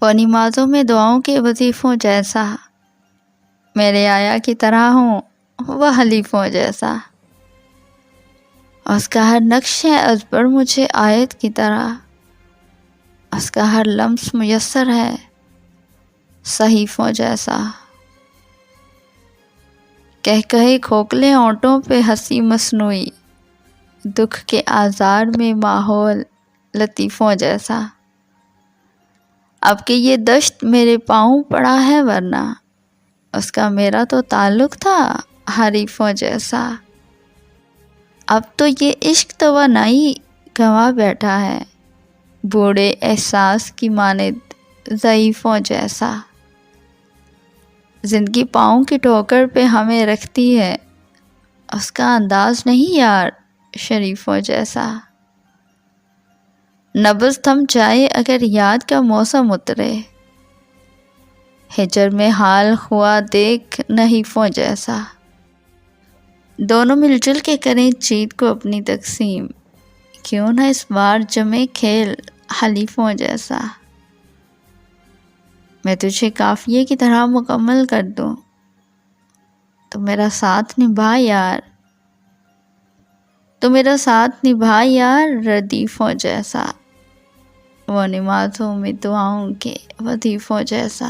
وہ نمازوں میں دعاؤں کے وظیفوں جیسا، میرے آیا کی طرح ہوں وہ حلیفوں جیسا، اس کا ہر نقش ہے ازبر مجھے آیت کی طرح، اس کا ہر لمس میسر ہے صحیفوں جیسا، کہے کھوکھلے ہونٹوں پہ ہنسی مصنوعی، دکھ کے آزار میں ماحول لطیفوں جیسا، اب کہ یہ دشت میرے پاؤں پڑا ہے ورنہ اس کا میرا تو تعلق تھا حریفوں جیسا، اب تو یہ عشق توانائی گنوا بیٹھا ہے بوڑھے احساس کی مانند ضعیفوں جیسا، زندگی پاؤں کی ٹھوکر پہ ہمیں رکھتی ہے اس کا انداز نہیں یار شریفوں جیسا، نبض تھم جائے اگر یاد کا موسم اترے، ہجر میں حال ہوا دیکھ نحیفوں جیسا، دونوں مل جل کے کریں جیت کو اپنی تقسیم، کیوں نہ اس بار جمے کھیل حلیفوں جیسا، میں تجھے قافیے کی طرح مکمل کر دوں تو میرا ساتھ نبھا یار، تو میرا ساتھ نبھا یار ردیفوں جیسا، وہ نمازوں میں دعاؤں کے وظیفوں جیسا۔